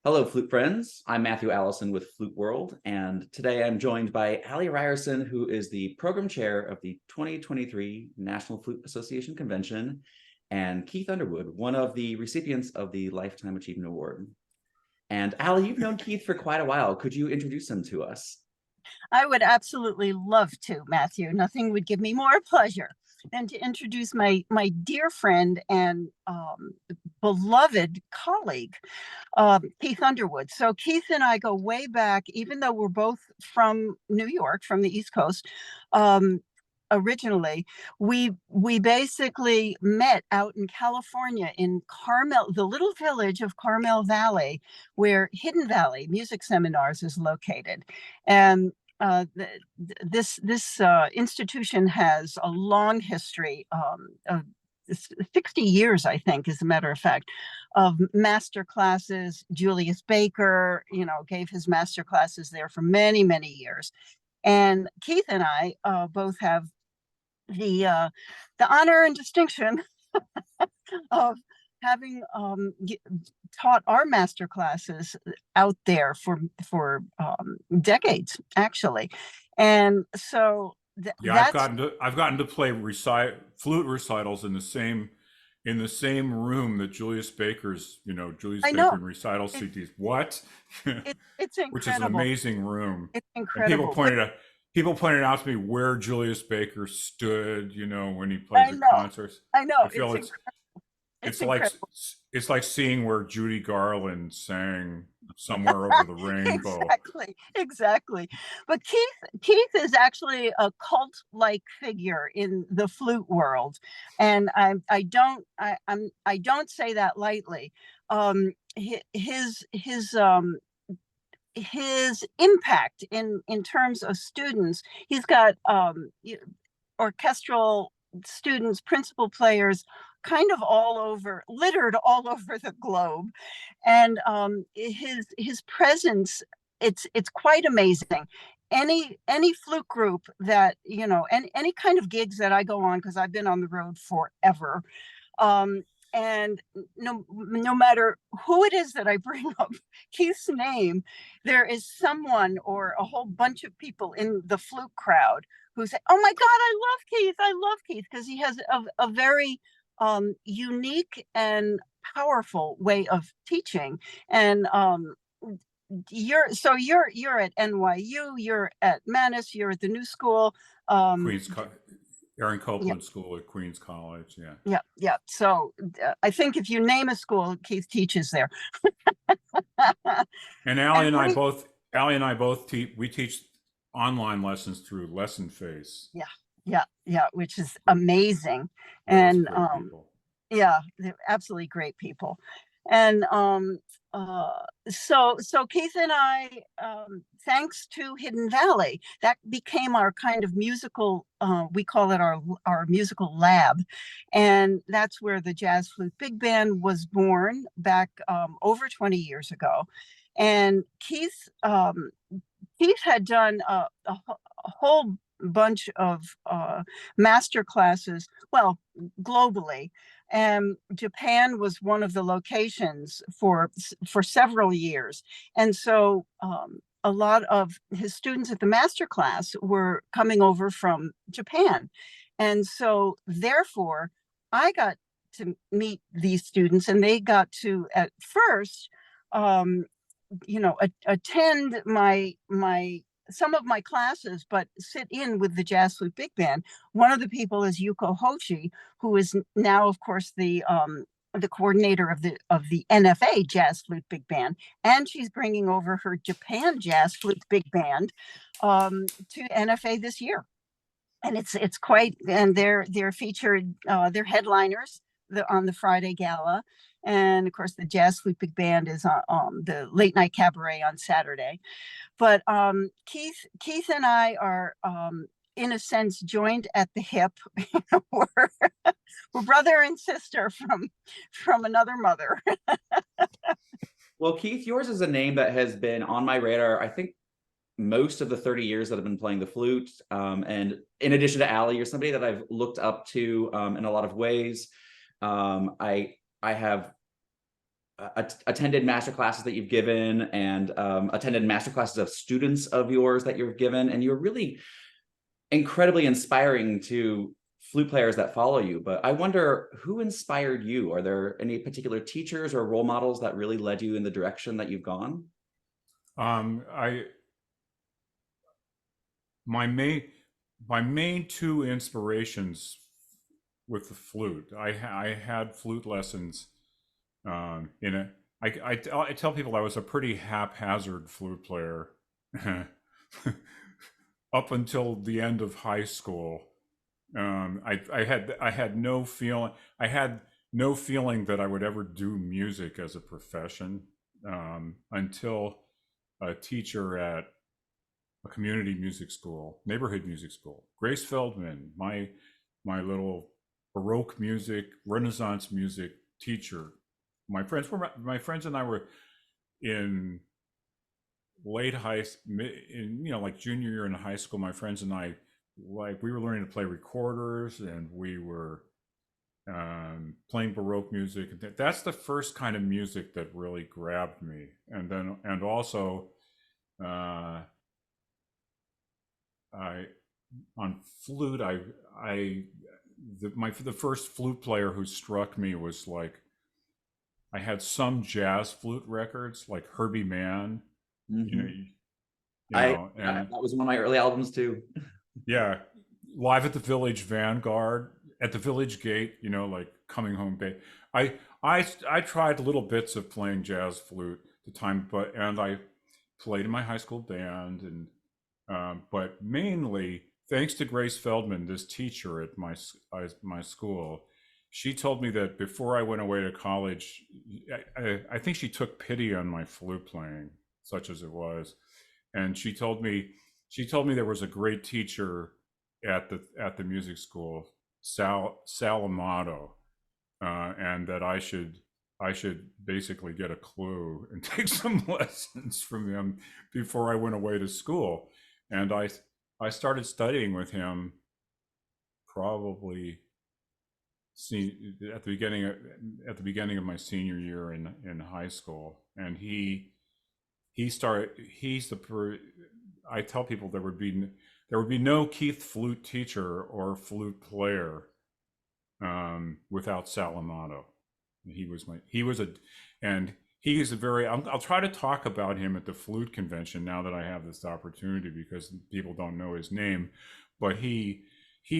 Hello, Flute friends. I'm Matthew Allison with Flute World, and today I'm joined by Ryerson, who is the program chair of the 2023 National Flute Association Convention, and Keith Underwood, one of the recipients of the Lifetime Achievement Award. And Allie, you've known Keith for quite a while. Could you introduce him to us? I would absolutely love to, Matthew. Nothing would give me more pleasure than to introduce my dear friend and beloved colleague, Keith Underwood. So Keith and I go way back, even though we're both from New York, from the East Coast. Originally, we basically met out in California in Carmel, the little village of Carmel Valley, where Hidden Valley Music Seminars is located. And this institution has a long history of 60 years, I think, as a matter of fact, of master classes. Julius Baker, gave his master classes there for many, many years. And Keith and I both have the honor and distinction of having taught our master classes out there for decades, actually. And so Yeah, I've gotten to play flute recitals in the same room that Julius Baker's, Julius I Baker know and recital it, CDs. What? it's Which is an incredible. amazing room. It's And incredible. people pointed out to me where Julius Baker stood, when he plays I at know, concerts. I know. I feel It's it's like incredible. it's like seeing where Judy Garland sang somewhere over the rainbow. Exactly. But Keith is actually a cult-like figure in the flute world, and I don't say that lightly. His impact in terms of students. He's got orchestral students, principal players, kind of all over, littered all over the globe, and his presence, it's quite amazing. Any flute group that any kind of gigs that I go on, because I've been on the road forever. And no matter who it is that I bring up Keith's name, there is someone or a whole bunch of people in the flute crowd who say, "Oh my God, I love Keith," because he has a very unique and powerful way of teaching. And you're at NYU, you're at Manus, you're at the New School. Um, Queen's Aaron yeah, Copeland School at Queen's College. Yeah. yeah. So I think if you name a school, Keith teaches there. And And what he, Allie and I both we teach online lessons through Lesson Face. yeah, which is amazing. Always And great people. yeah, they're absolutely great people. And so Keith and I, thanks to Hidden Valley, that became our kind of musical, we call it our musical lab. And that's where the Jazz Flute Big Band was born back over 20 years ago. And Keith had done a whole bunch of master classes, well, globally. And Japan was one of the locations for several years. And so a lot of his students at the master class were coming over from Japan. And so therefore, I got to meet these students, and they got to, at first, um, attend my some of my classes, but sit in with the Jazz Flute Big Band. One of the people is Yuko Hoshi, who is now, of course, the coordinator of the NFA Jazz Flute Big Band, and she's bringing over her Japan Jazz Flute Big Band to NFA this year. And it's quite, and they're featured, they're headliners on the Friday gala. And of course, the Jazz Flute Big Band is on the late night cabaret on Saturday. But Keith and I are, in a sense, joined at the hip. we're, we're brother and sister from another mother. Well, Keith, yours is a name that has been on my radar, I think, most of the 30 years that I've been playing the flute. And in addition to Allie, you're somebody that I've looked up to in a lot of ways. I have attended master classes that you've given, and attended master classes of students of yours that you've given, and you're really incredibly inspiring to flute players that follow you. But I wonder, who inspired you? Are there any particular teachers or role models that really led you in the direction that you've gone? I my main two inspirations with the flute. I had flute lessons in a. I tell people I was a pretty haphazard flute player up until the end of high school. I had no feeling. I had no feeling that I would ever do music as a profession until a teacher at a community music school, neighborhood music school, Grace Feldman, my little Baroque music, Renaissance music teacher. My friends and I were in late like junior year in high school. My friends and I, like, we were learning to play recorders, and we were playing Baroque music. That's the first kind of music that really grabbed me. And also, I on flute. The first flute player who struck me was, like, I had some jazz flute records like Herbie Mann. Mhm. And That was one of my early albums too. yeah, Live at the Village Vanguard, at the Village Gate, like Coming Home Bay. I tried little bits of playing jazz flute at the time, and I played in my high school band, and but mainly thanks to Grace Feldman, this teacher at my school. She told me that before I went away to college, I think she took pity on my flute playing, such as it was, and she told me there was a great teacher at the music school, Sal Amato, and that I should basically get a clue and take some lessons from him before I went away to school. And I started studying with him probably at the beginning of my senior year in high school. And I tell people there would be no Keith flute teacher or flute player without Sal Amato. I'll try to talk about him at the flute convention now that I have this opportunity, because people don't know his name, but he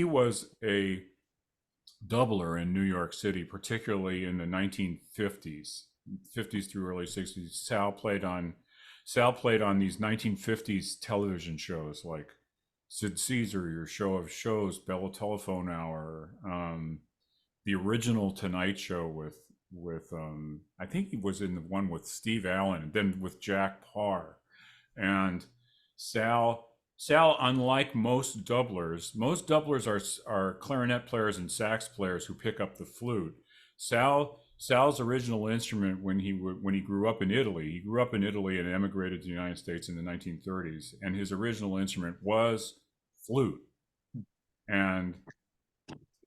was a doubler in New York City, particularly in the 1950s, 50s through early 60s. Sal played on these 1950s television shows like Sid Caesar, Your Show of Shows, Bella Telephone Hour, the original Tonight Show with I think he was in the one with Steve Allen, and then with Jack Parr. And Sal, unlike most doublers are clarinet players and sax players who pick up the flute. Sal's original instrument, when he grew up in Italy, and emigrated to the United States in the 1930s, and his original instrument was flute. And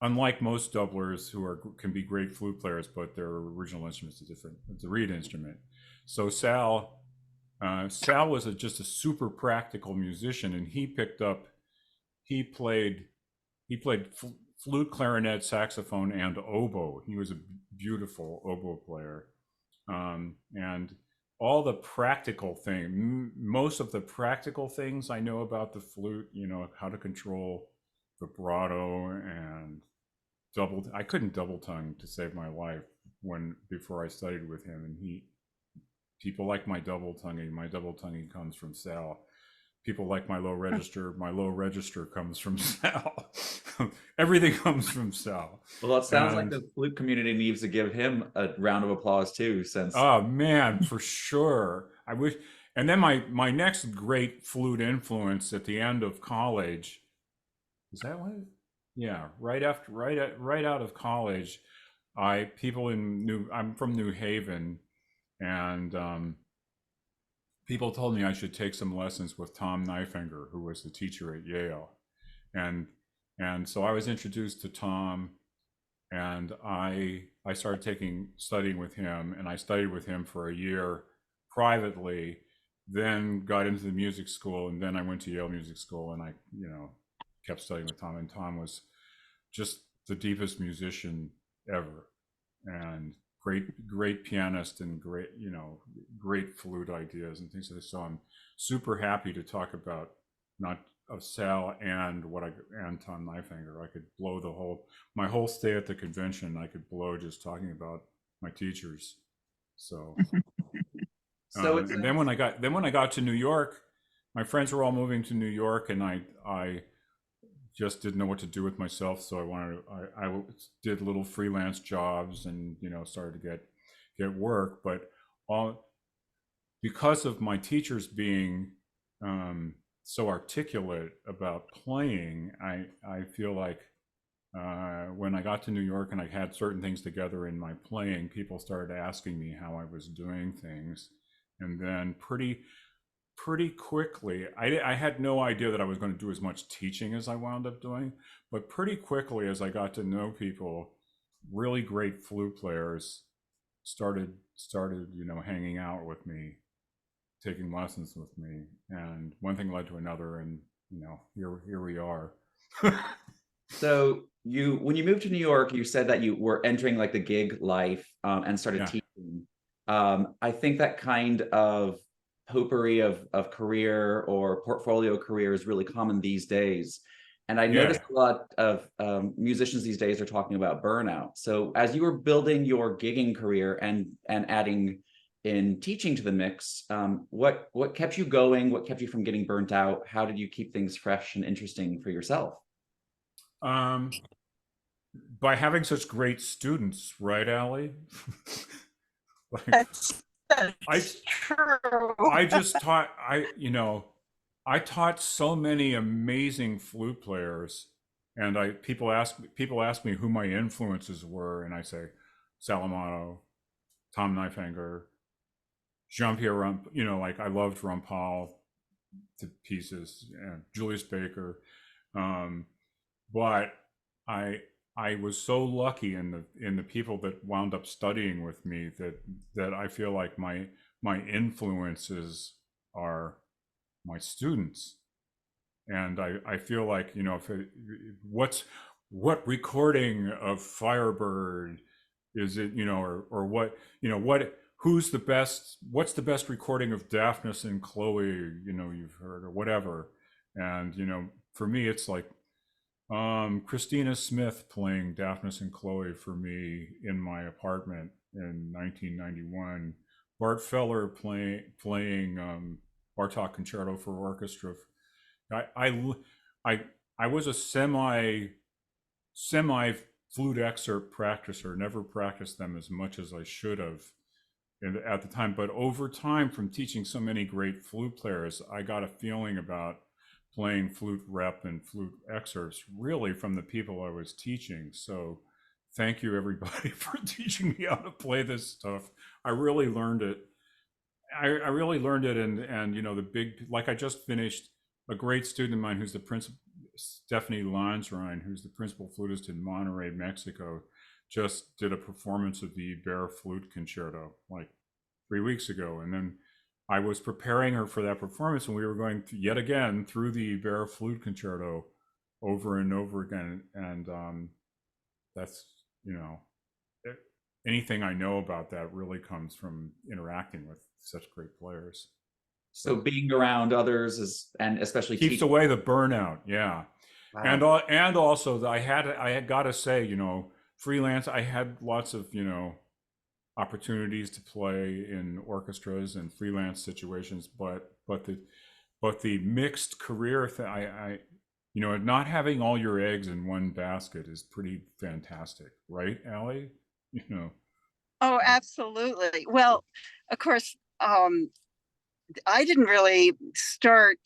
unlike most doublers who can be great flute players, but their original instrument is different, it's a reed instrument. So Sal was just a super practical musician, and he played flute, clarinet, saxophone, and oboe. He was a beautiful oboe player, and all the practical most of the practical things I know about the flute, how to control vibrato and I couldn't double tongue to save my life before I studied with him, and people like my double tonguing comes from Sal. People like my low register comes from Sal. Everything comes from Sal. Well, it sounds like the flute community needs to give him a round of applause too, since oh man, for sure. I wish. And then my next great flute influence at the end of college, is that what? Yeah, right out of college, I'm from New Haven, and people told me I should take some lessons with Tom Neifinger, who was the teacher at Yale, and so I was introduced to Tom, and I started studying with him, and I studied with him for a year privately, then got into the music school, and then I went to Yale Music School, and I, kept studying with Tom, and Tom was just the deepest musician ever, and great pianist, and great flute ideas and things like this. So I'm super happy to talk about not of Sal and Tom Knifinger. I could blow my whole stay at the convention. I could blow just talking about my teachers. So, and then when I got to New York, my friends were all moving to New York, and I just didn't know what to do with myself. So I did little freelance jobs, and started to get work. But because of my teachers being so articulate about playing, I feel like when I got to New York and I had certain things together in my playing, people started asking me how I was doing things, and then pretty quickly, I had no idea that I was going to do as much teaching as I wound up doing, but pretty quickly, as I got to know people, really great flute players started hanging out with me, taking lessons with me, and one thing led to another, and here we are. So when you moved to New York, you said that you were entering like the gig life and started teaching. I think that kind of potpourri of career or portfolio career is really common these days. And I noticed a lot of musicians these days are talking about burnout. So as you were building your gigging career and adding in teaching to the mix, what kept you going? What kept you from getting burnt out? How did you keep things fresh and interesting for yourself? By having such great students, right, Allie? That's true. I just taught, I taught so many amazing flute players, and people ask me who my influences were, and I say Salamato, Tom Knifinger, Jean-Pierre Rump, I loved Rumpal to pieces, and Julius Baker, but I was so lucky in the people that wound up studying with me that I feel like my influences are my students, and I feel like what recording of Firebird is it, or what what's the best recording of Daphnis and Chloe you've heard, or whatever, and for me it's like Christina Smith playing Daphnis and Chloe for me in my apartment in 1991. Bart Feller playing Bartok Concerto for Orchestra. I was a semi flute excerpt practicer. Never practiced them as much as I should have at the time. But over time, from teaching so many great flute players, I got a feeling about playing flute rep and flute excerpts really from the people I was teaching. So thank you everybody for teaching me how to play this stuff. I really learned it. I really learned it, and the big, like I just finished, a great student of mine who's the principal, Stephanie Lansrein, who's the principal flutist in Monterrey, Mexico, just did a performance of the Bear Flute Concerto like 3 weeks ago, and then I was preparing her for that performance, and we were going yet again through the Bear Flute Concerto over and over again. And that's, anything I know about that really comes from interacting with such great players. So being around others and especially keeps away the burnout. Yeah. Wow. And also I had got to say, freelance, I had lots of, opportunities to play in orchestras and freelance situations, but the mixed career thing, I not having all your eggs in one basket is pretty fantastic, right, Allie? Oh, absolutely. Well, of course, I didn't really start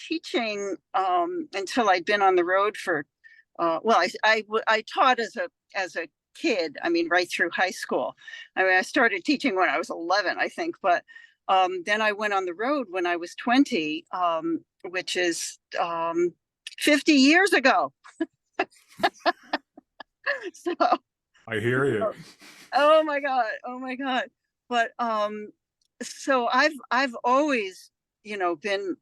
teaching until I'd been on the road for I taught as a kid. I mean, right through high school. I mean, I started teaching when I was 11, I think, but then I went on the road when I was 20, which is 50 years ago. So I hear you. Oh my God. Oh my God. But so I've always, been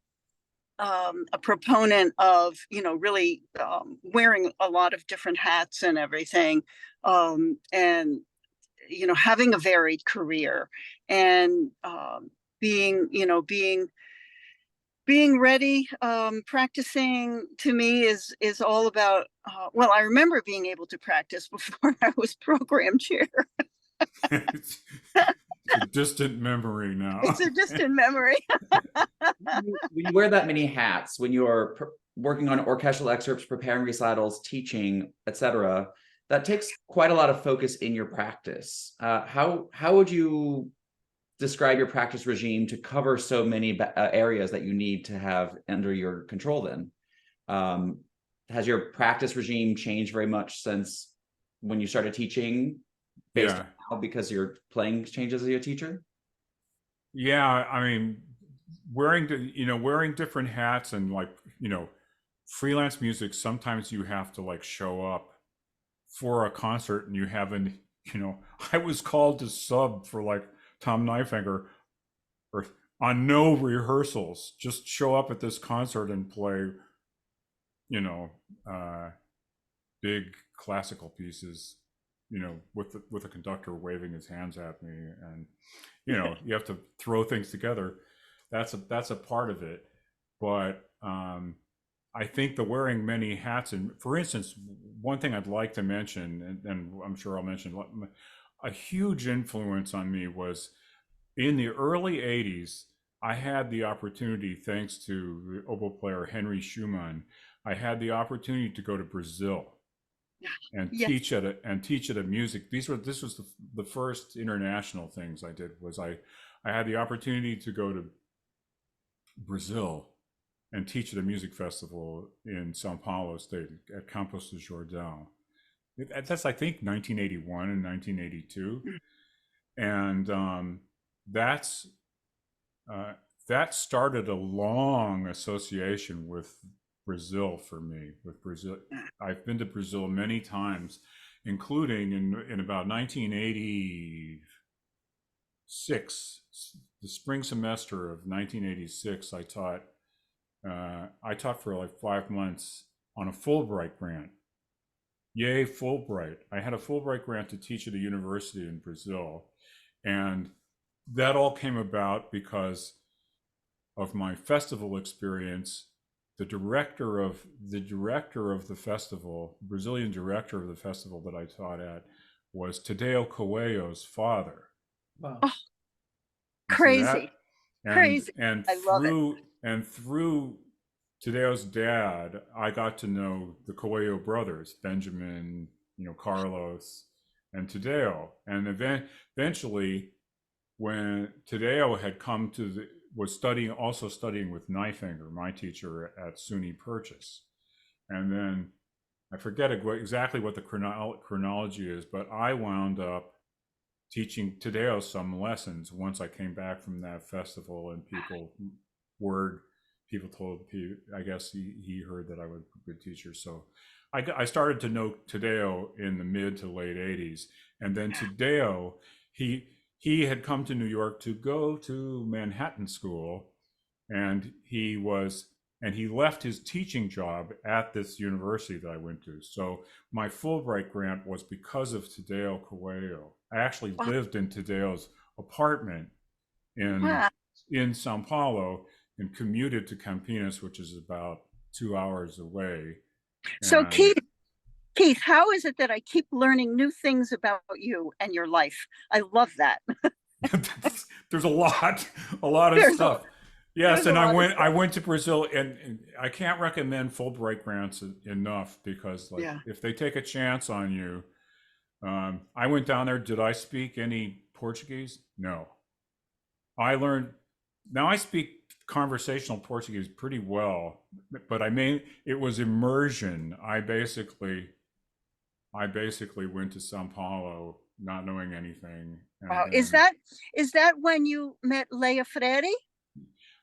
a proponent of, really wearing a lot of different hats and everything. And having a varied career and being, being ready, practicing to me is all about well, I remember being able to practice before I was program chair. It's a distant memory now. It's a distant memory. When you wear that many hats, when you're working on orchestral excerpts, preparing recitals, teaching, etc., that takes quite a lot of focus in your practice. How would you describe your practice regime to cover so many areas that you need to have under your control then? Has your practice regime changed very much since when you started teaching based on how, because your playing changes as a teacher? Yeah, I mean, wearing different hats and like, freelance music, sometimes you have to like show up for a concert and you haven't, I was called to sub for like Tom Knifinger or on no rehearsals, just show up at this concert and play, big classical pieces, with a conductor waving his hands at me, and you have to throw things together. That's a part of it, but I think the wearing many hats, and for instance, one thing I'd like to mention, and I'm sure I'll mention, a huge influence on me was in the early 80s. I had the opportunity, thanks to the oboe player Henry Schumann, I had the opportunity to go to Brazil and Yes. teach at a music. This was the first international things I did. Was I had the opportunity to go to Brazil and teach at a music festival in Sao Paulo State at Campos do Jordão. That's, I think, 1981 and 1982, and that started a long association with Brazil for me. With Brazil, I've been to Brazil many times, including in about 1986, the spring semester of 1986. I taught for like 5 months on a Fulbright grant. Yay, Fulbright! I had a Fulbright grant to teach at a university in Brazil, and that all came about because of my festival experience. The director of the festival, Brazilian director of the festival that I taught at, was Tadeu Coelho's father. Wow. Oh, crazy. Crazy. And I love it. through Tadeu's dad, I got to know the Coelho brothers, Benjamin, Carlos, and Tadeu. And eventually, when Tadeu had come to was studying with Knifinger, my teacher at SUNY Purchase. And then I forget exactly what the chronology is, but I wound up teaching Tadeu some lessons once I came back from that festival, and people told, I guess he heard that I was a good teacher. So I started to know Tadeu in the mid to late 80s. And then Tadeu, he had come to New York to go to Manhattan School, and he left his teaching job at this university that I went to. So my Fulbright grant was because of Tadeu Coelho. I actually lived in Tadeu's apartment in Sao Paulo and commuted to Campinas, which is about 2 hours away. So Keith, how is it that I keep learning new things about you and your life? I love that. There's a lot of stuff. Yes, and I went to Brazil, and I can't recommend Fulbright grants enough, because if they take a chance on you, I went down there. Did I speak any Portuguese? No. Now I speak conversational Portuguese pretty well, but it was immersion. I basically went to Sao Paulo not knowing anything. Wow. Is that when you met Leia Freire?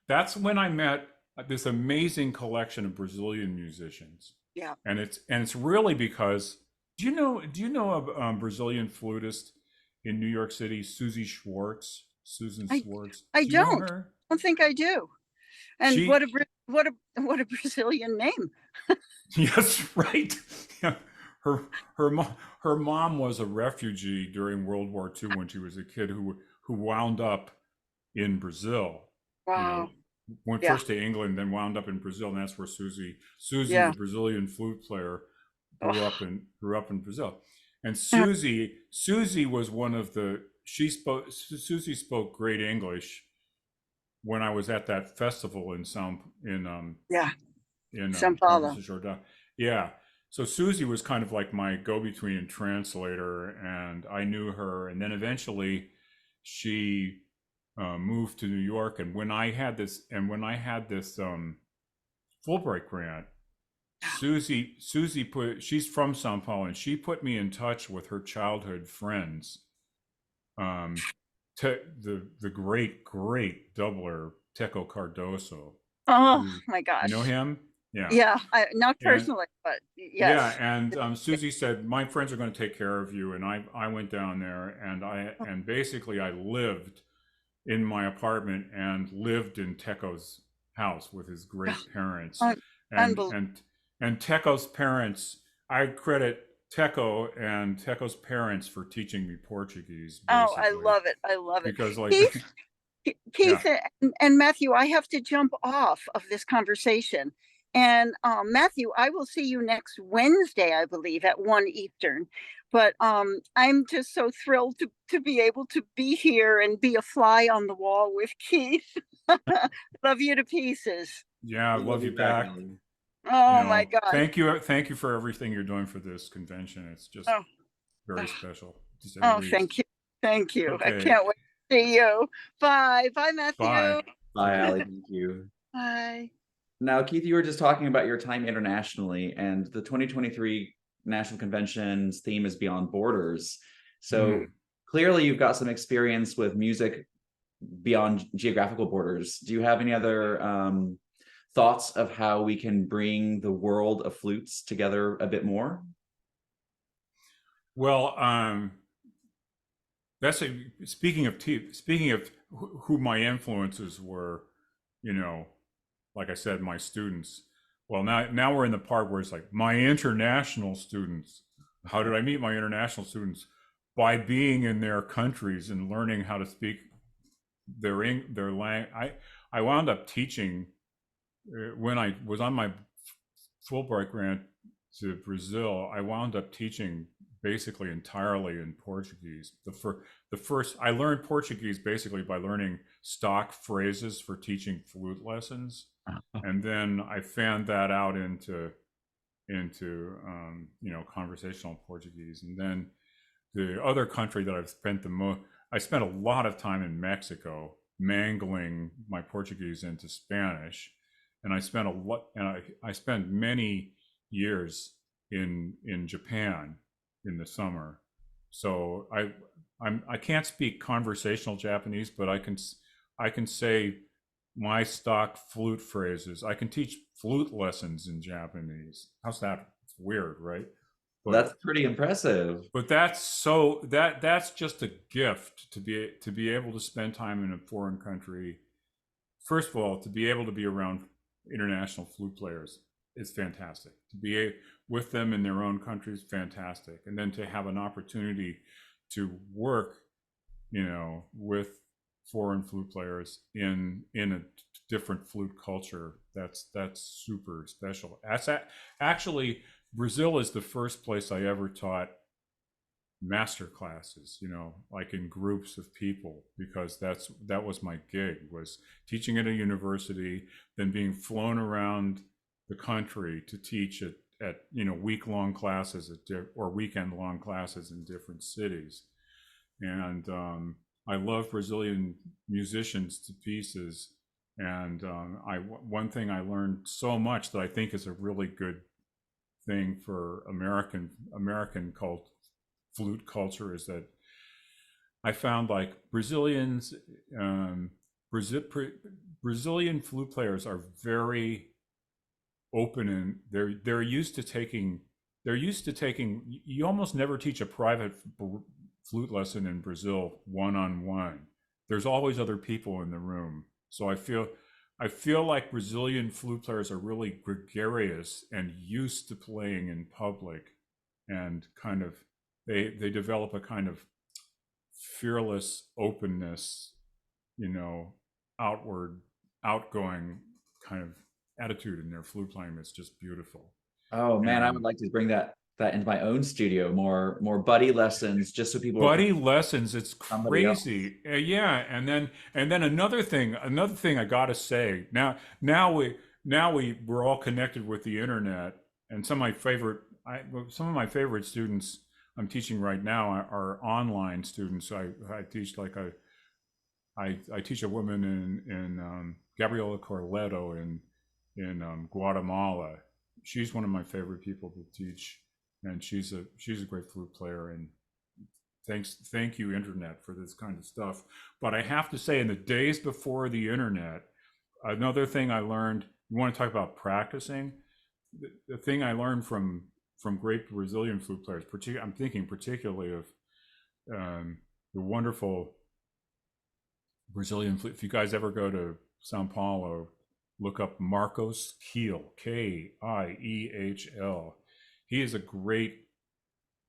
That's when I met this amazing collection of Brazilian musicians. Yeah. And it's really because Do you know a Brazilian flutist in New York City, Susie Schwartz? Susan I Schwartz. I Do you know don't. her? I don't think I do. And She what a Brazilian name. Yes, right. Yeah. Her her mom was a refugee during World War II when she was a kid who wound up in Brazil. You know, Wow. went Yeah. first to England, then wound up in Brazil, and that's where Susie, Yeah. the Brazilian flute player, Oh, grew up in Brazil. And yeah. Susie was one of the Susie spoke great English when I was at that festival Yeah. in São Paulo. Province of Jordan. Yeah. So Susie was kind of like my go-between and translator, and I knew her. And then eventually, she moved to New York. And when I had this Fulbright grant, she's from Sao Paulo, and she put me in touch with her childhood friends. Um, the great doubler Teco Cardoso. Oh Who, my you know gosh. him? Yeah. Yeah. Not And personally, but yeah, yes. and Susie said, "My friends are going to take care of you." And I went down there, and basically I lived in my apartment and lived in Teco's house with his great parents, Un- and Unbelievable. Teco's parents. I credit Teco's parents for teaching me Portuguese, Oh, I basically, love it. I love it. because like Keith, yeah. Keith and Matthew, I have to jump off of this conversation. And Matthew, I will see you next Wednesday, I believe, at 1 Eastern. But I'm just so thrilled to be able to be here and be a fly on the wall with Keith. Love you to pieces. Yeah, I We love love you you back, back. Ellie. Oh my gosh. Thank you for everything you're doing for this convention. It's just Oh, very oh, special, to say the oh, least. thank you. Thank you. I Okay, can't wait to see you. Bye. Bye, bye. Matthew. Bye, Allie. Thank you. Bye. Now, Keith, you were just talking about your time internationally, and the 2023 National Convention's theme is Beyond Borders. So clearly, you've got some experience with music beyond geographical borders. Do you have any other thoughts of how we can bring the world of flutes together a bit more? Well, speaking of who my influences were, you know, like I said, my students. Well, now we're in the part where it's like my international students. How did I meet my international students? By being in their countries and learning how to speak their language. I wound up teaching when I was on my Fulbright grant to Brazil. I wound up teaching basically entirely in Portuguese. The first I learned Portuguese basically by learning stock phrases for teaching flute lessons, and then I fanned that out into conversational Portuguese. And then the other country that I've spent the most, I spent a lot of time in Mexico mangling my Portuguese into Spanish, and I spent many years in Japan in the summer. So I can't speak conversational Japanese, but I can say my stock flute phrases. I can teach flute lessons in Japanese. How's that? It's weird, right? That's pretty impressive. But that's just a gift to be able to spend time in a foreign country. First of all, to be able to be around international flute players is fantastic. To be with them in their own countries, fantastic. And then to have an opportunity to work, with foreign flute players in a different flute culture, that's super special. Actually, Brazil is the first place I ever taught master classes, like in groups of people, because that was my gig, was teaching at a university, then being flown around the country to teach at week-long classes or weekend-long classes in different cities. And I love Brazilian musicians to pieces. And one thing I learned so much that I think is a really good thing for American flute culture is that I found like Brazilians, Brazilian flute players are very open, and they're used to taking they're used to taking, you almost never teach a private flute lesson in Brazil one-on-one. There's always other people in the room. So I feel like Brazilian flute players are really gregarious and used to playing in public, and kind of they develop a kind of fearless openness, you know, outgoing kind of attitude in their flute playing that's just beautiful. Oh man, I would And like to bring that into my own studio, more buddy lessons, just so people are buddy lessons, it's somebody else. crazy. Yeah, and then another thing I gotta say, we're all connected with the internet, and some of my favorite students I'm teaching right now are online students. I teach like I teach a woman in Gabriela Corleto in Guatemala. She's one of my favorite people to teach, and she's a great flute player. And thank you, internet, for this kind of stuff. But I have to say, in the days before the internet, another thing I learned. You want to talk about practicing? The thing I learned from great Brazilian flute players, I'm thinking particularly of the wonderful Brazilian flute. If you guys ever go to Sao Paulo, look up Marcos Kiel, Kiehl. He is a great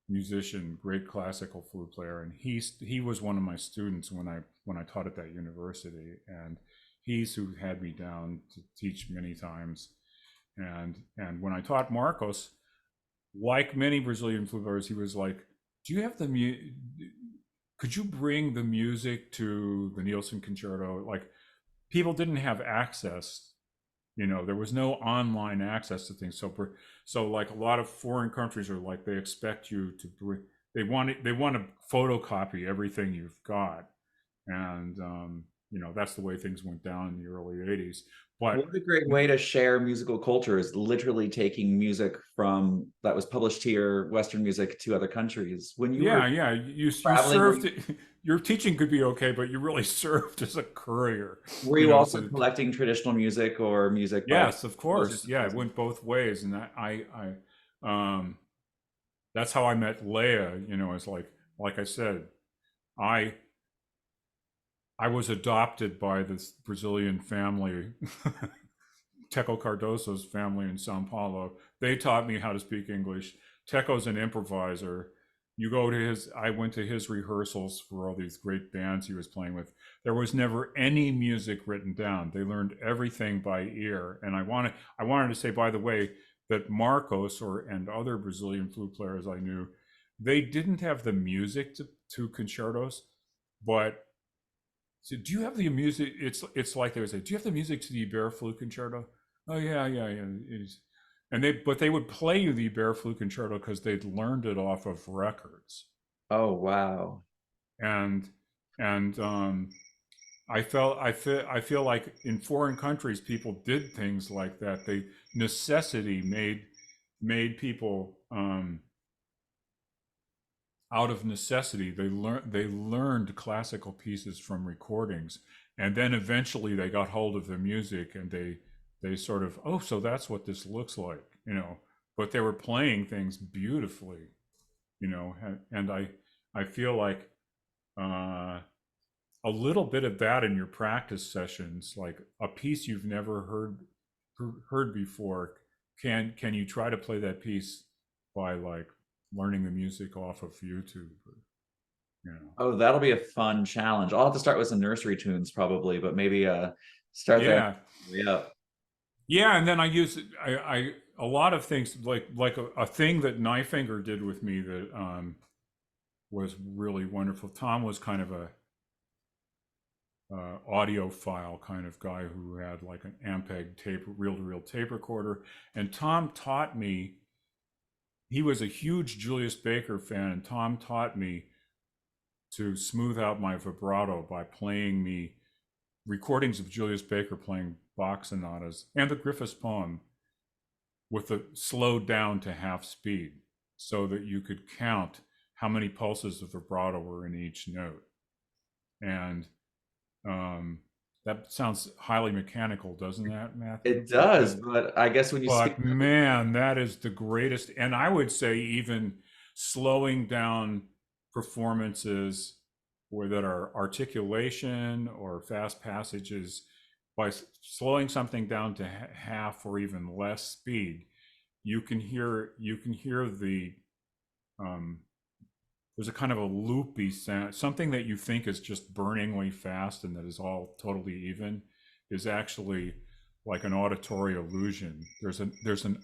musician, great classical flute player, and he was one of my students when I taught at that university, and he's who had me down to teach many times. And when I taught Marcos, like many Brazilian flute players, he was like, "Do you have could you bring the music to the Nielsen concerto?" Like, people didn't have access. There was no online access to things. So like a lot of foreign countries are like, they expect you to bring, they want to photocopy everything you've got. And, that's the way things went down in the early 80s. But what a great way to share musical culture, is literally taking music from that was published here, Western music, to other countries. When you were you traveling, served your teaching could be okay, but you really served as a courier. were you also collecting traditional music or music by? Yes, of course. Yeah, it went both ways, and that's how I met Leia. It's like I said, I was adopted by this Brazilian family, Teco Cardoso's family in Sao Paulo. They taught me how to speak English. Teco's an improviser. I went to his rehearsals for all these great bands he was playing with. There was never any music written down. They learned everything by ear. And I wanted to say, by the way, that Marcos and other Brazilian flute players I knew, they didn't have the music to concertos, but so, do you have the music? It's like they would say, "Do you have the music to the Ibero Flute Concerto?" Oh yeah. And they would play you the Ibero Flute Concerto because they'd learned it off of records. Oh wow! And I feel like in foreign countries people did things like that. Necessity made people. Out of necessity, they learned classical pieces from recordings, and then eventually they got hold of the music, and they sort of, oh, so that's what this looks like, but they were playing things beautifully, and I feel like a little bit of that in your practice sessions, like a piece you've never heard before, can you try to play that piece by like learning the music off of YouTube? Oh, that'll be a fun challenge. I'll have to start with some nursery tunes probably, but maybe start there. Yeah, and then I use a lot of things, like a thing that Knifefinger did with me that was really wonderful. Tom was kind of a audiophile kind of guy who had like an Ampeg reel-to-reel tape recorder, and Tom taught me. He was a huge Julius Baker fan, and Tom taught me to smooth out my vibrato by playing me recordings of Julius Baker playing Bach sonatas and the Griffiths poem with the slowed down to half speed, so that you could count how many pulses of vibrato were in each note. And That sounds highly mechanical, doesn't that, Matthew? It does, but I guess when you speak, But man, that is the greatest. And I would say even slowing down performances where that are articulation or fast passages by slowing something down to half or even less speed, you can hear the um, there's a kind of a loopy sound. Something that you think is just burningly fast and that is all totally even is actually like an auditory illusion. There's an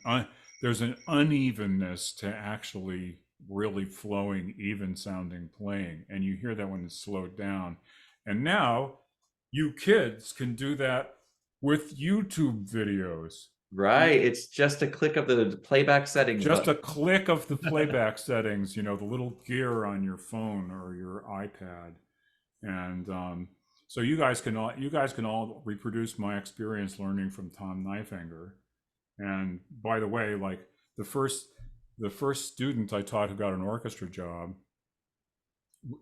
unevenness to actually really flowing, even sounding playing, and you hear that when it's slowed down. And now you kids can do that with YouTube videos. right, it's just a click of the playback settings Just a button. click of the playback settings, the little gear on your phone or your iPad, and so you guys can all reproduce my experience learning from Tom Knifinger. And by the way, like the first student I taught who got an orchestra job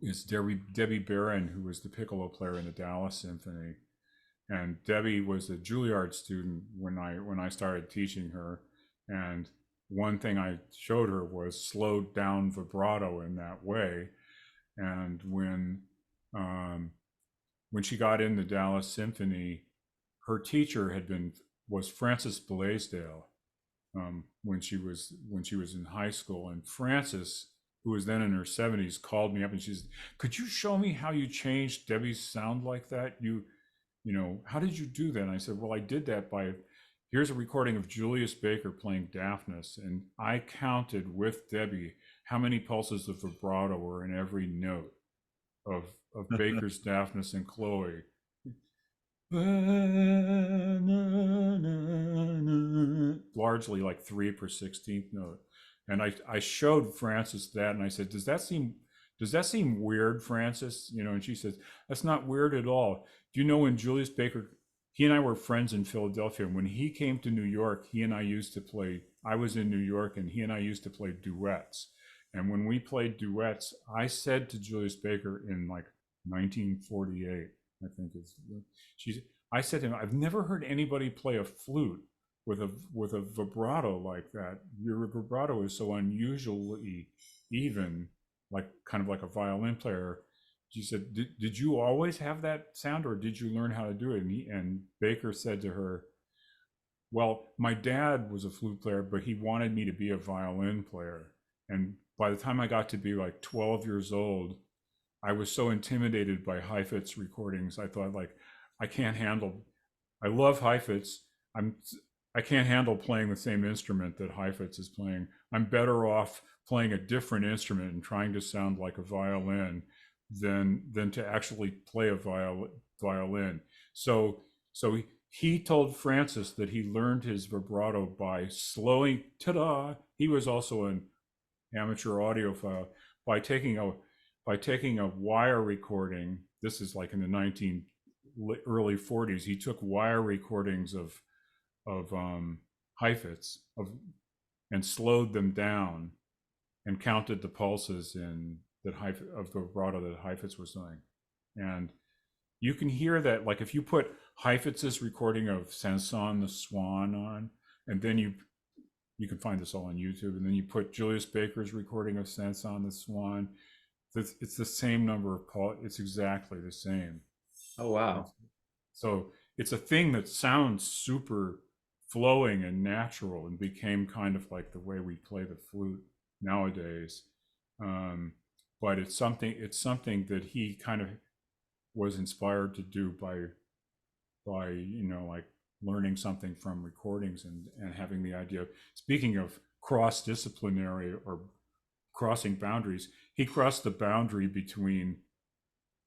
is Debbie Barron, who was the piccolo player in the Dallas Symphony. And Debbie was a Juilliard student when I started teaching her. And one thing I showed her was slowed down vibrato in that way. And when she got in the Dallas Symphony, her teacher was Frances Blaisdell, when she was in high school. And Frances, who was then in her 70s, called me up and she said, "Could you show me how you changed Debbie's sound like that? How did you do that?" And I said, "Well, I did that here's a recording of Julius Baker playing Daphnis, and I counted with Debbie how many pulses of vibrato were in every note of Baker's Daphnis and Chloe. Largely like 3 per 16th note." And I showed Frances that, and I said, does that seem weird, Frances? And she says, "That's not weird at all. Do you know when Julius Baker, he and I were friends in Philadelphia. When he came to New York, he and I used to play, I was in New York and he and I used to play duets. And when we played duets, I said to Julius Baker in like 1948, I think I said to him, I've never heard anybody play a flute with a vibrato like that. Your vibrato is so unusually even, like kind of like a violin player." She said, did you always have that sound, or did you learn how to do it?" And Baker said to her, "Well, my dad was a flute player, but he wanted me to be a violin player. And by the time I got to be like 12 years old, I was so intimidated by Heifetz recordings. I thought, like, I love Heifetz. I can't handle playing the same instrument that Heifetz is playing. I'm better off playing a different instrument and trying to sound like a violin than to actually play a violin." So he told Frances that he learned his vibrato by slowing. Ta-da! He was also an amateur audiophile by taking a wire recording. This is like in the early 40s. He took wire recordings of Heifetz and slowed them down and counted the pulses of the vibrato that Heifetz was doing. And you can hear that, like if you put Heifetz's recording of Saint-Saëns the Swan on, and then you can find this all on YouTube, and then you put Julius Baker's recording of Saint-Saëns the Swan, it's the same number of pulses. It's exactly the same. Oh, wow. So it's a thing that sounds super flowing and natural and became kind of like the way we play the flute nowadays. But it's something that he kind of was inspired to do by like learning something from recordings and having the idea. Speaking of cross-disciplinary or crossing boundaries, he crossed the boundary between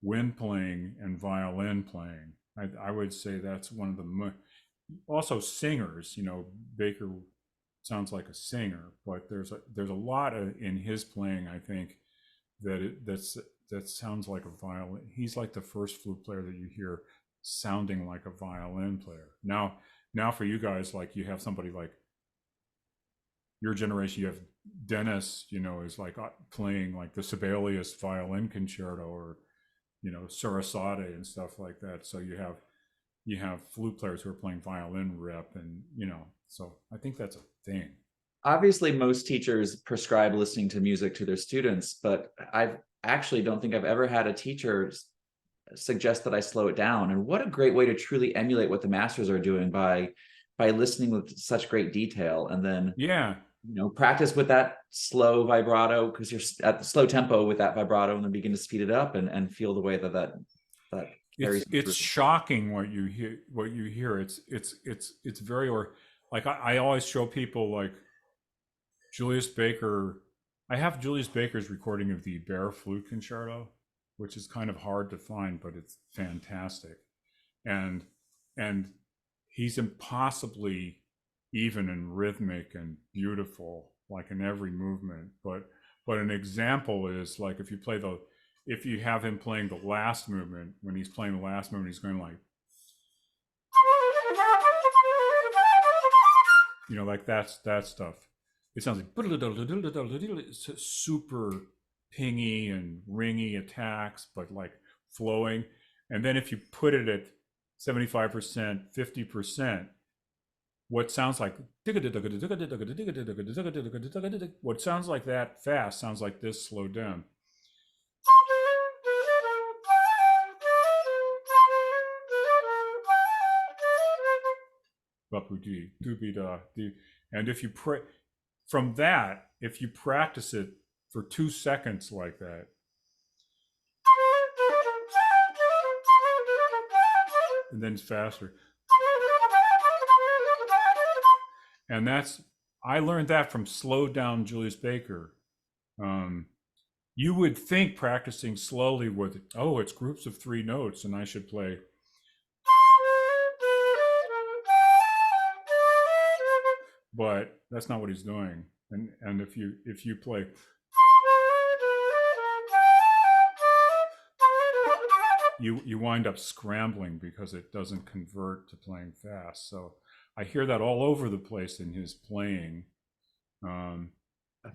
wind playing and violin playing. I would say that's one of the also singers. Baker sounds like a singer, but there's a lot in his playing, I think, that sounds like a violin. He's like the first flute player that you hear sounding like a violin player. Now for you guys, like you have somebody like your generation, you have Dennis, is like playing like the Sibelius violin concerto, or Sarasate and stuff like that. So you have you have flute players who are playing violin rip, and so I think that's a thing. Obviously, most teachers prescribe listening to music to their students, but I actually don't think I've ever had a teacher suggest that I slow it down. And what a great way to truly emulate what the masters are doing by listening with such great detail, and then practice with that slow vibrato, because you're at the slow tempo with that vibrato, and then begin to speed it up and feel the way that carries it's shocking what you hear. It's very, or like I always show people like Julius Baker. I have Julius Baker's recording of the Bear Flute Concerto, which is kind of hard to find, but it's fantastic. And he's impossibly even and rhythmic and beautiful, like in every movement. But an example is like if you have him playing the last movement, when he's playing the last movement, he's going like, like that stuff. It sounds like it's super pingy and ringy attacks, but like flowing. And then if you put it at 75%, 50%, what sounds like what sounds like that fast sounds like this slowed down. And if you from that, if you practice it for 2 seconds like that, and then it's faster. And I learned that from slowed down Julius Baker. You would think practicing slowly with, it's groups of 3 notes and I should play. But that's not what he's doing. And if you play, you wind up scrambling because it doesn't convert to playing fast. So I hear that all over the place in his playing.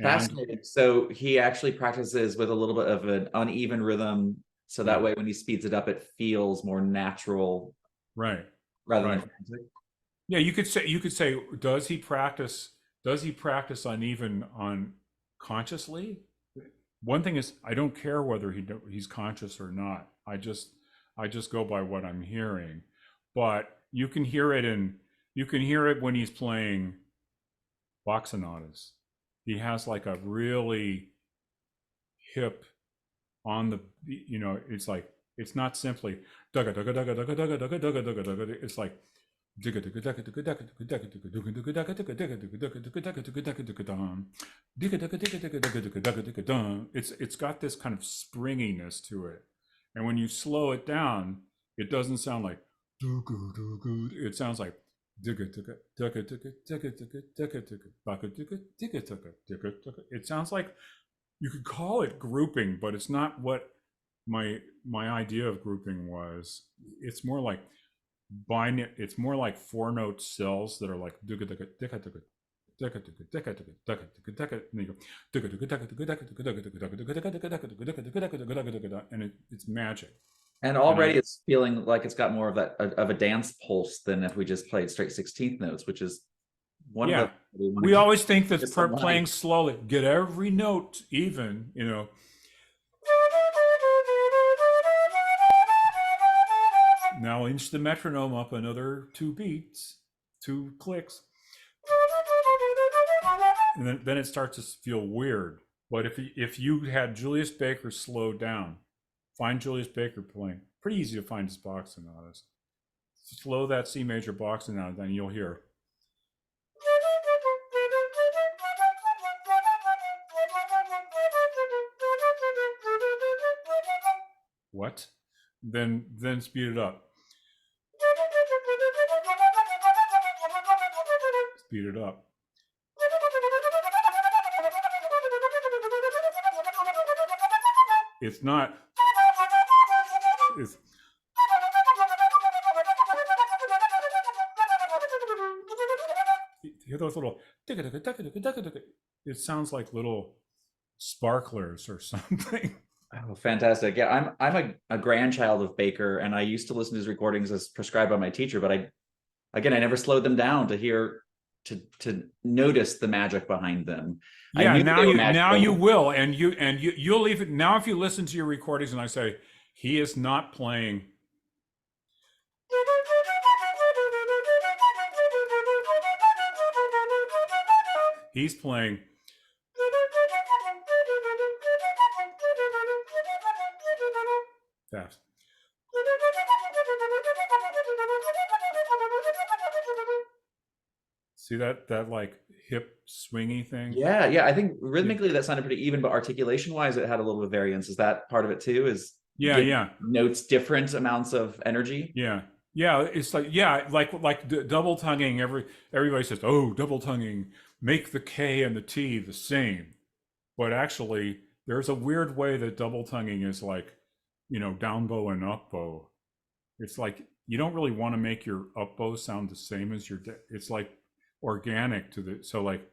Fascinating. So he actually practices with a little bit of an uneven rhythm, so that way when he speeds it up, it feels more natural, right? Rather than frantic. Yeah, you could say, does he practice uneven on consciously? One thing is, I don't care whether he's conscious or not. I just go by what I'm hearing. But you can hear it when he's playing Bach sonatas. He has like a really hip on the, it's like, it's not simply it's like it's got this kind of springiness to it, and when you slow it down, it doesn't sound like, it sounds like, it sounds like, you could call it grouping, but it's not what my idea of grouping was. It's more like it's more like 4-note cells that are like, and it's magic. And already it's feeling like it's got more of that of a dance pulse than if we just played straight 16th notes, which is one of the. We always think that playing slowly, get every note even, Now inch the metronome up another 2 beats, 2 clicks. And then it starts to feel weird. But if you had Julius Baker slowed down, find Julius Baker playing. Pretty easy to find his Bach sonatas. Slow that C major Bach sonata, then you'll hear. What? Then speed it up. Speed it up. It's not. It's. You hear those little. It sounds like little sparklers or something. Oh, fantastic. Yeah, I'm a grandchild of Baker, and I used to listen to his recordings as prescribed by my teacher, but I never slowed them down to hear to notice the magic behind them. I Yeah, knew they were now you magical. will, and you'll even now if you listen to your recordings and I say he is not playing. He's playing. That. See that like hip swingy thing? Yeah, yeah. I think Yeah, rhythmically that sounded pretty even, but articulation-wise, it had a little bit of variance. Is that part of it too? Is yeah, give yeah. notes different amounts of energy? Yeah. Yeah, it's like double tonguing. Everybody says, "Oh, double tonguing, make the K and the T the same." But actually, there's a weird way that double tonguing is like, down bow and up bow. It's like you don't really want to make your up bow sound the same as it's like organic to the so like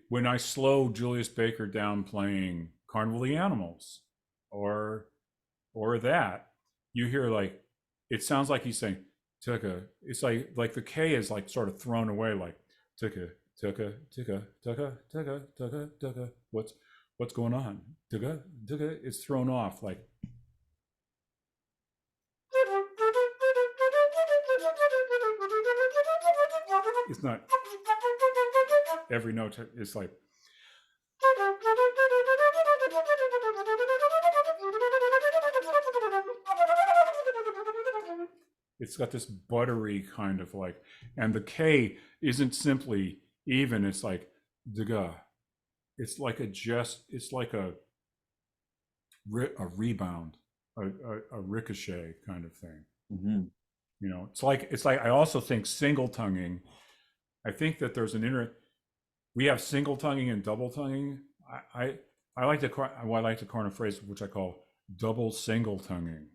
when I slow Julius Baker down playing Carnival of the Animals or that, you hear like it sounds like he's saying tucka. It's like the K is like sort of thrown away like tucka tucka tucka tucka tucka tucka tucka. What's going on? Tucka tucka. It's thrown off like it's not every note. It's like it's got this buttery kind of like, and the K isn't simply even. It's like diga. It's like it's like a rebound, a ricochet kind of thing. Mm-hmm. It's like I also think single tonguing. I think that there's we have single tonguing and double tonguing. I like to coin a phrase which I call double single tonguing,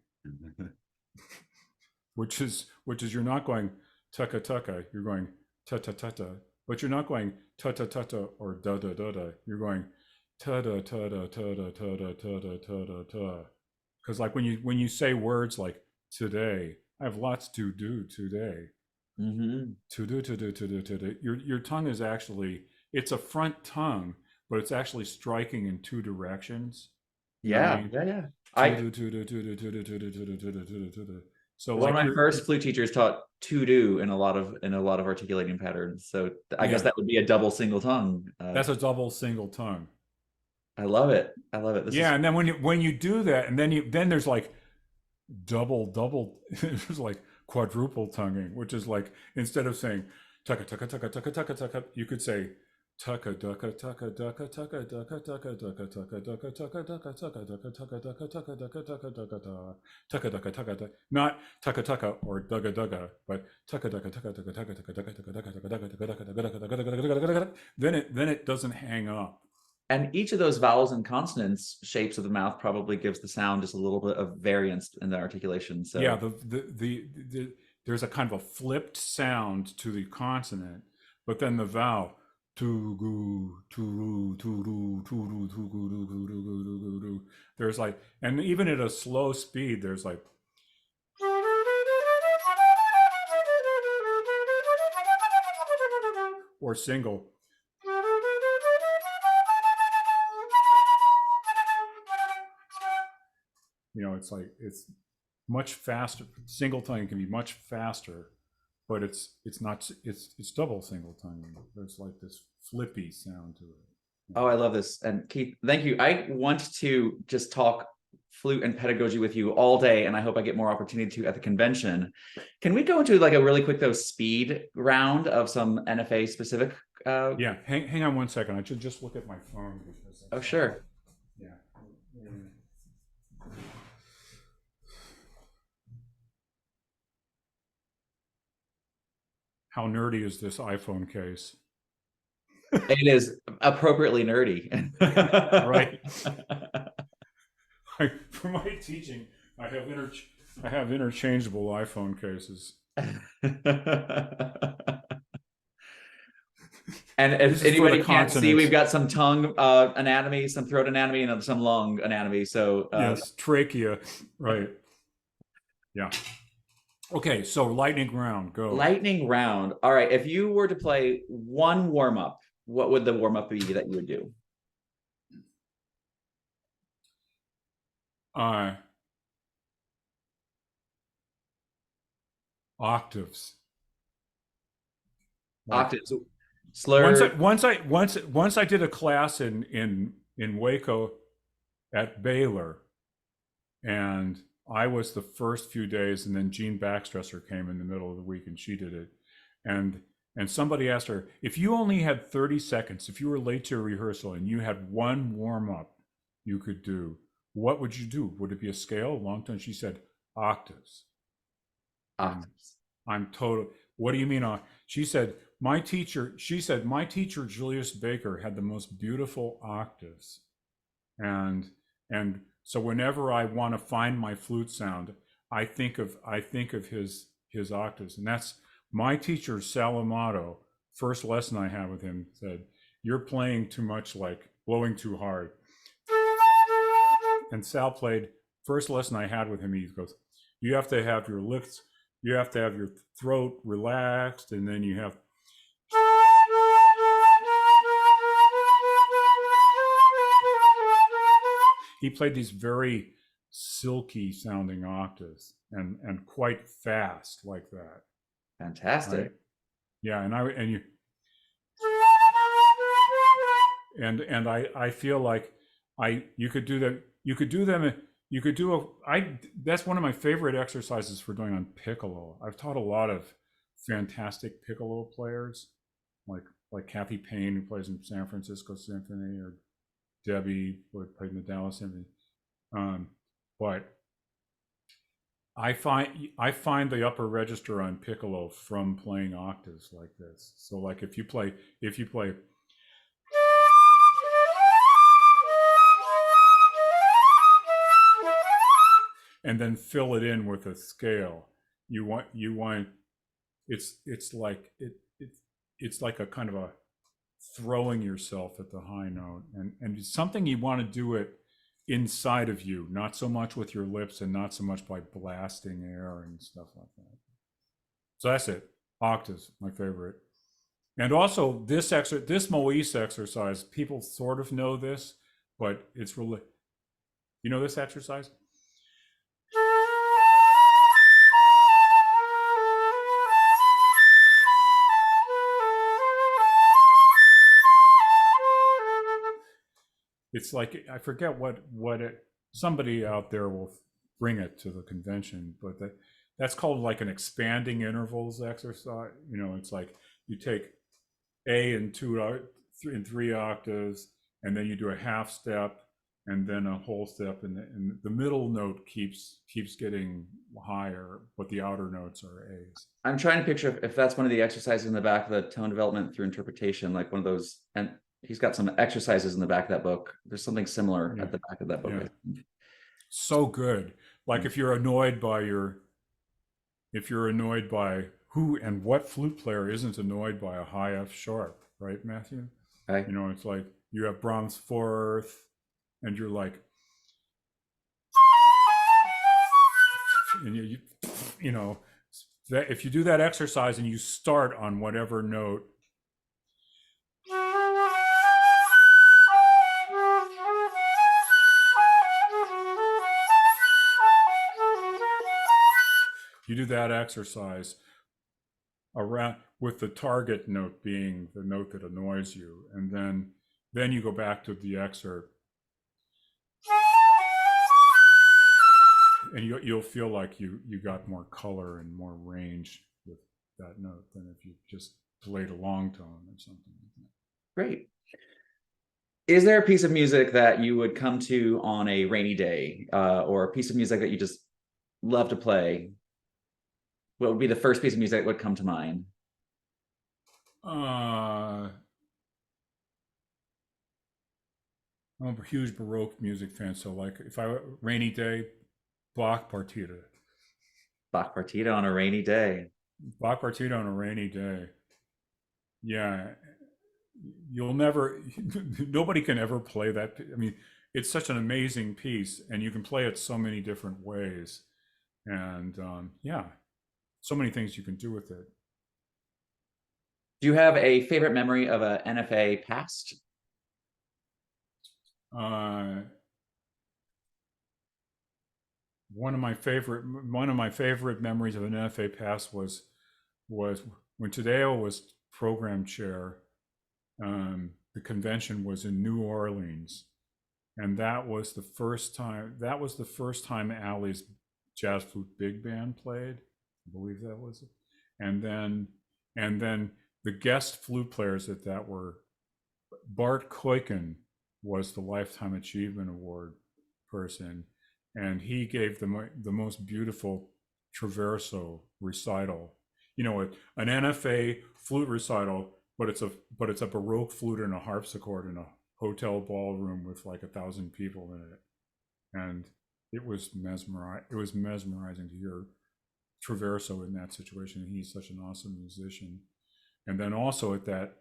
which is you're not going tucka tucka, you're going ta ta ta ta, but you're not going ta ta ta ta or da da da da. You're going ta da ta da ta da ta da ta da ta da ta. Because like when you say words like today, I have lots to do today. Mm-hmm. To do. Your tongue is actually it's a front tongue, but it's actually striking in two directions. You know what I Yeah, mean? yeah, yeah. So One of like my you're first flute teachers taught to do in a lot of articulating patterns. So I guess yeah, that would be a double single tongue. that's a double single tongue. I love it. I love it. This is Yeah, and then when you do that, and then there's like double there's like quadruple tonguing, which is like instead of saying tucka tucka tucka tucka tucka tucka, you could say tucka ducka tucka ducka tucka ducka tucka ducka tucka ducka tucka ducka tucka ducka tucka ducka tucka ducka tucka ducka tucka ducka tucka ducka, not tucka tucka or dugga dugga, but tucka ducka tucka tucka tucka tucka ducka tucka ducka tucka ducka tucka ducka ducka ducka ducka ducka. Then it doesn't hang up. and each of those vowels and consonants shapes of the mouth probably gives the sound just a little bit of variance in the articulation. So Yeah, there's a kind of a flipped sound to the consonant, but then the vowel to goo to there's like, and even at a slow speed there's like or single. It's like it's much faster. Single tongue can be much faster, but it's not it's double single tongue. There's like this flippy sound to it. oh, I love this. And Keith, thank you. I want to just talk flute and pedagogy with you all day, and I hope I get more opportunity to at the convention. Can we go into like a really quick though speed round of some NFA specific? Yeah, hang on one second. I should just look at my phone because. Oh, sure. Yeah. How nerdy is this iPhone case? It is appropriately nerdy. Right. For my teaching, I have interchangeable iPhone cases. And if This is for the anybody can't see, consonants. we've got some tongue anatomy, some throat anatomy, and some lung anatomy. So Yes, trachea. Right. Yeah. Okay, so lightning round, go. lightning round. All right. If you were to play one warm up, what would the warm up be that you would do? Octaves. Like Octaves, slur. once I did a class in Waco at Baylor, and I was the first few days, and then Jean Backstresser came in the middle of the week, and she did it, and somebody asked her, if you only had 30 seconds, if you were late to a rehearsal and you had one warm up you could do, what would you do? Would it be a scale, a long tone? She said octaves. Octaves. I'm total. What do you mean? She said my teacher Julius Baker had the most beautiful octaves, and so whenever I want to find my flute sound, I think of his octaves, and that's my teacher Salamato. First lesson I had with him said, "You're playing too much, like blowing too hard." And Sal played. First lesson I had with him, he goes, "You have to have your lips, you have to have your throat relaxed, and then you have." He played these very silky sounding octaves and quite fast like that. Fantastic. Right? Yeah, and I feel like you could do that. You could do them. You could do that's one of my favorite exercises for doing on piccolo. I've taught a lot of fantastic piccolo players, like Kathy Payne, who plays in San Francisco Symphony, or Debbie, who played in the Dallas Symphony. But I find the upper register on piccolo from playing octaves like this. So like if you play and then fill it in with a scale, you want it's like it's like a kind of a throwing yourself at the high note, and it's something you want to do it inside of you, not so much with your lips and not so much by blasting air and stuff like that. So that's it. Octaves, my favorite. And also this Moise exercise, people sort of know this, but it's really, you know this exercise? It's like, I forget what it, somebody out there will bring it to the convention, but that's called like an expanding intervals exercise. You know, it's like you take A in 3 octaves, and then you do a half step, and then a whole step, and the middle note keeps getting higher, but the outer notes are A's. I'm trying to picture if that's one of the exercises in the back of the tone development through interpretation, like one of those, and he's got some exercises in the back of that book. There's something similar at the back of that book. Yeah. So good. Like if you're annoyed by who and what flute player isn't annoyed by a high F sharp, right, Matthew? Okay. You know, it's like you have Brahms fourth, and you're like, and you know, that if you do that exercise and you start on whatever note, you do that exercise around with the target note being the note that annoys you, and then you go back to the excerpt, and you'll feel like you got more color and more range with that note than if you just played a long tone or something like that. Great. Is there a piece of music that you would come to on a rainy day, or a piece of music that you just love to play? What would be the first piece of music that would come to mind? I'm a huge Baroque music fan, so like if I were rainy day, Bach Partita. Bach Partita on a rainy day. Bach Partita on a rainy day. Yeah. you'll never, nobody can ever play that. I mean, it's such an amazing piece, and you can play it so many different ways, and yeah, so many things you can do with it. Do you have a favorite memory of a NFA past? One of my favorite memories of an NFA pass was when Tadeo was program chair. The convention was in New Orleans, and that was the first time. That was the first time Allie's jazz flute big band played. I believe that was it. And then the guest flute players at that were Bart Koiken was the Lifetime Achievement Award person, and he gave the most beautiful traverso recital. You know, an NFA flute recital, but it's a Baroque flute and a harpsichord in a hotel ballroom with like 1,000 people in it, and it was mesmerizing to hear traverso in that situation. He's such an awesome musician. And then also at that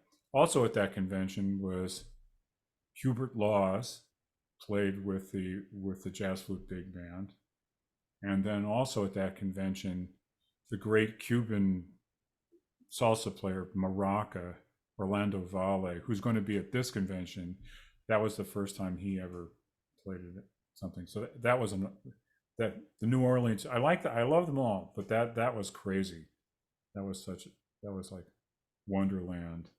convention was Hubert Laws, played with the jazz flute big band. And then also at that convention, the great Cuban salsa player Maraca, Orlando Valle, who's going to be at this convention. That was the first time he ever played it, something. So that was the New Orleans. I love them all, but that was crazy. That was like Wonderland.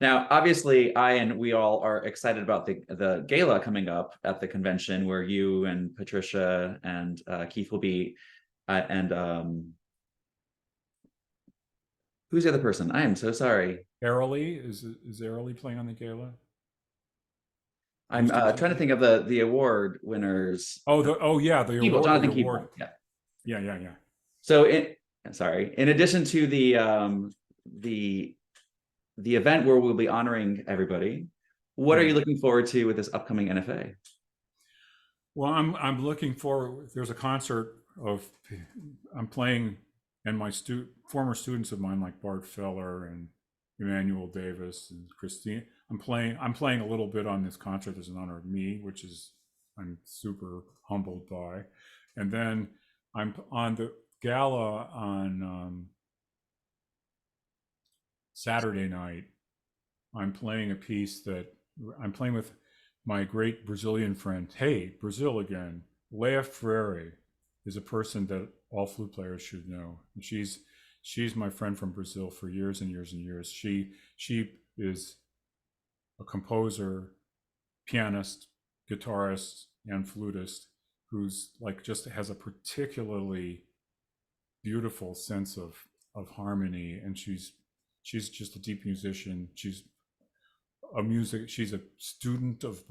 Now, obviously, I and we all are excited about the gala coming up at the convention, where you and Patricia and Keith will be, and who's the other person? I am so sorry. Airly is Airly playing on the gala? I'm trying to think of the award winners. Yeah, the Keeble, award. Jonathan The award. Keeble. Yeah. So in addition to the event where we'll be honoring everybody, what are you looking forward to with this upcoming NFA? Well, I'm looking forward. There's a concert I'm playing, and my former students of mine like Bart Feller and Emmanuel Davis and Christine. I'm playing a little bit on this concert as an honor of me, which I'm super humbled by. And then I'm on the gala on Saturday night. I'm playing a piece that I'm playing with my great Brazilian friend. Hey, Brazil again. Leia Freire is a person that all flute players should know. She's my friend from Brazil for years and years and years. She is a composer, pianist, guitarist, and flutist who's like just has a particularly beautiful sense of harmony, and she's just a deep musician. She's a student of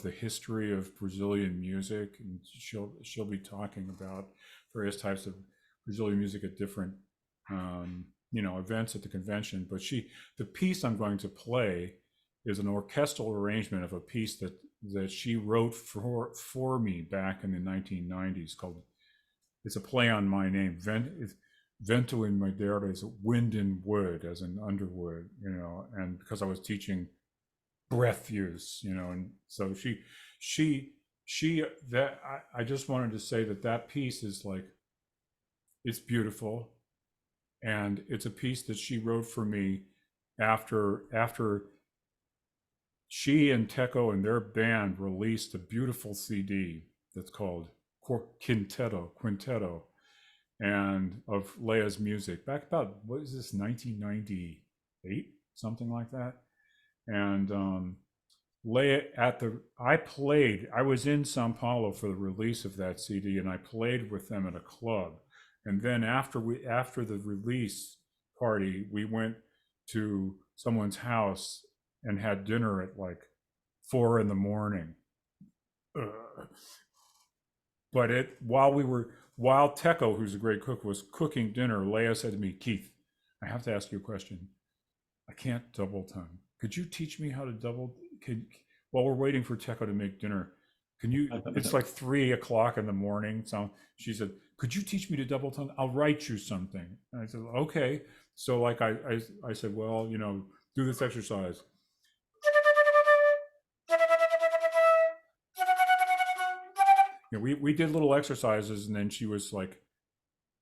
the history of Brazilian music, and she'll be talking about various types of Brazilian music at different events at the convention. But the piece I'm going to play is an orchestral arrangement of a piece that she wrote for me back in the 1990s called, it's a play on my name, Vento in Madeira, is wind in wood, as in Underwood, and because I was teaching breath use, and so I just wanted to say that piece is like, it's beautiful, and it's a piece that she wrote for me after she and Teco and their band released a beautiful CD that's called Quintetto, and of Leia's music back about, what is this, 1998, something like that. And Leia I was in Sao Paulo for the release of that CD, and I played with them at a club. And then after the release party, we went to someone's house and had dinner at like 4 a.m. But while Teco, who's a great cook, was cooking dinner, Leia said to me, Keith, I have to ask you a question. I can't double time. Could you teach me how to while we're waiting for Teco to make dinner, it's like 3 o'clock in the morning. So she said, could you teach me to double time? I'll write you something. And I said, okay. So like I said, well, do this exercise. You know, we did little exercises, and then she was like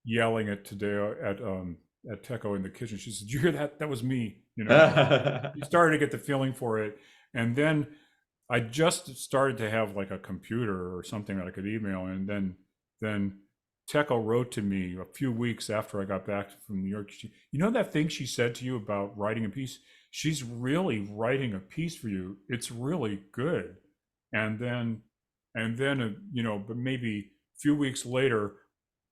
yelling at Tadeo at Teco in the kitchen. She said, "Did you hear that? That was me." You know, you started to get the feeling for it, and then I just started to have like a computer or something that I could email, and then Teco wrote to me a few weeks after I got back from New York. You know that thing she said to you about writing a piece? She's really writing a piece for you. It's really good. And then you know, but maybe a few weeks later,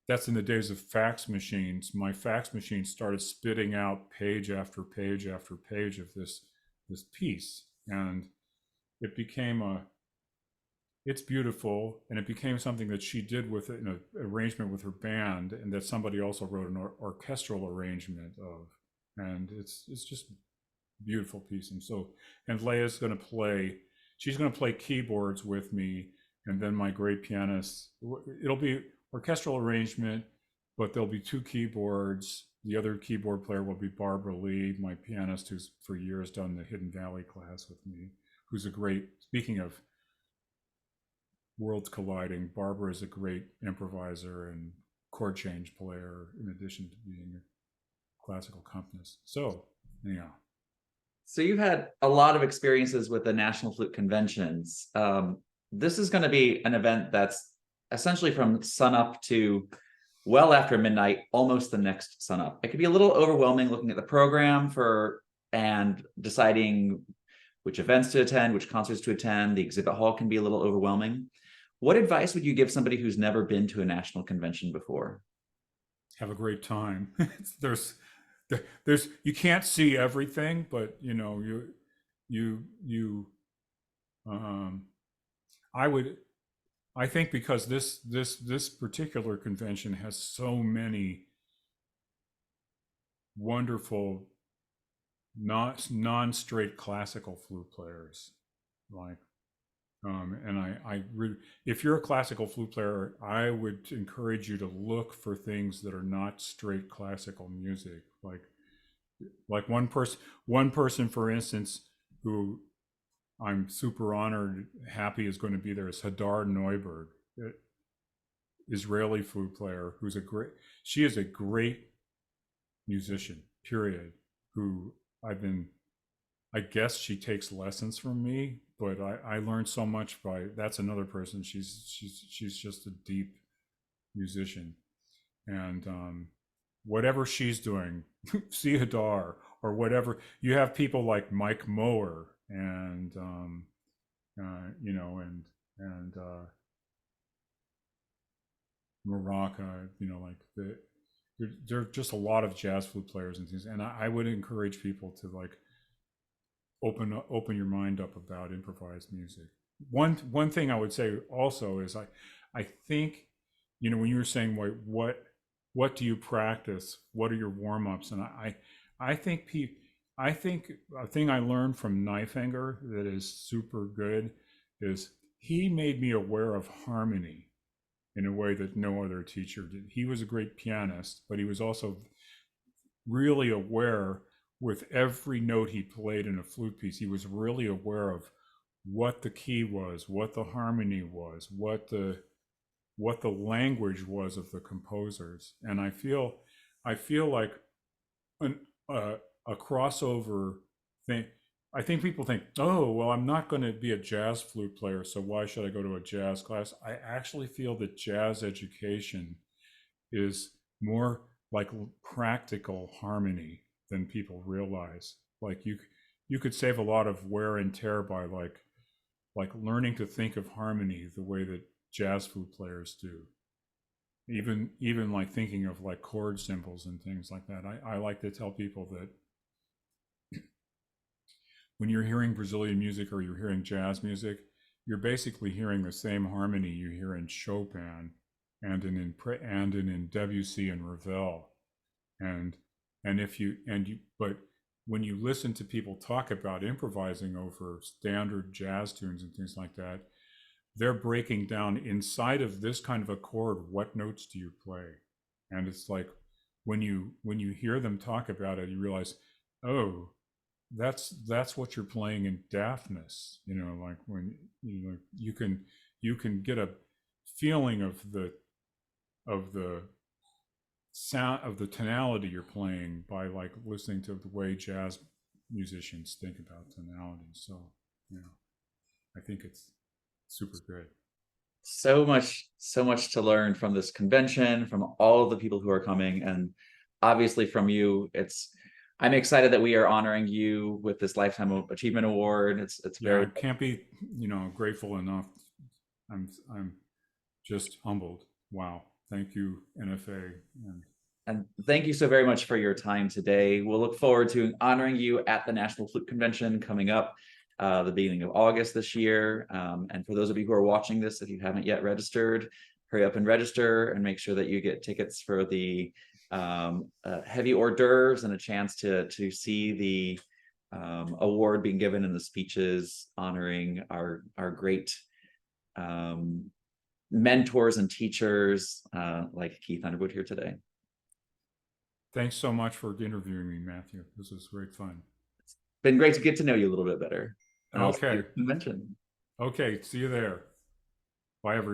that's in the days of fax machines. My fax machine started spitting out page after page after page of this piece, and it became it's beautiful, and it became something that she did with an arrangement with her band, and that somebody also wrote an orchestral arrangement of, and it's just a beautiful piece. And Leia's going to play. She's going to play keyboards with me, and then my great pianist. It'll be orchestral arrangement, but there'll be 2 keyboards. The other keyboard player will be Barbara Lee, my pianist, who's for years done the Hidden Valley class with me, who's a great, speaking of worlds colliding, Barbara is a great improviser and chord change player, in addition to being a classical accompanist. So, yeah. So you've had a lot of experiences with the National Flute Conventions. This is going to be an event that's essentially from sunup to well after midnight, almost the next sunup. It could be a little overwhelming looking at the program and deciding which events to attend, which concerts to attend. The exhibit hall can be a little overwhelming. What advice would you give somebody who's never been to a national convention before? Have a great time. there's you can't see everything, but you know, I think because this particular convention has so many wonderful non-straight classical flute players, like and if you're a classical flute player, I would encourage you to look for things that are not straight classical music. Like one person, for instance, who I'm super honored, happy is going to be there, is Hadar Neuberg, Israeli flute player, she is a great musician, period, who I guess she takes lessons from me, but I learned so much that's another person. She's just a deep musician, and whatever she's doing, see Hadar or whatever. You have people like Mike Mower and you know, and Morocca, you know, like there are just a lot of jazz flute players and things, and I would encourage people to like open your mind up about improvised music. One thing I would say also is I think, you know, when you were saying what do you practice, what are your warm-ups, and I think a thing I learned from Knifehanger that is super good is he made me aware of harmony in a way that no other teacher did. He was a great pianist, but he was also really aware. With every note he played in a flute piece, he was really aware of what the key was, what the harmony was, what the language was of the composers. And I feel like a crossover thing. I think people think, oh, well, I'm not going to be a jazz flute player, so why should I go to a jazz class? I actually feel that jazz education is more like practical harmony than people realize. Like you could save a lot of wear and tear by like learning to think of harmony the way that jazz flute players do. Even like thinking of like chord symbols and things like that. I like to tell people that when you're hearing Brazilian music or you're hearing jazz music, you're basically hearing the same harmony you hear in Chopin and in Debussy and Ravel. But when you listen to people talk about improvising over standard jazz tunes and things like that, they're breaking down inside of this kind of a chord, what notes do you play? And it's like when you hear them talk about it, you realize, oh, that's what you're playing in deafness. You know, like when you can get a feeling of the sound of the tonality you're playing by like listening to the way jazz musicians think about tonality. So, I think it's super good. So much to learn from this convention, from all of the people who are coming, and obviously from you. I'm excited that we are honoring you with this Lifetime Achievement Award. It's very, I can't be, grateful enough. I'm just humbled. Wow. Thank you, NFA. and thank you so very much for your time today. We'll look forward to honoring you at the National Flute Convention coming up the beginning of August this year. And for those of you who are watching this, if you haven't yet registered, hurry up and register and make sure that you get tickets for the heavy hors d'oeuvres and a chance to see the award being given and the speeches honoring our great mentors and teachers like Keith Underwood here today. Thanks so much for interviewing me, Matthew. This was great fun. It's been great to get to know you a little bit better. And Okay. Convention. Okay. See you there. Bye, everybody.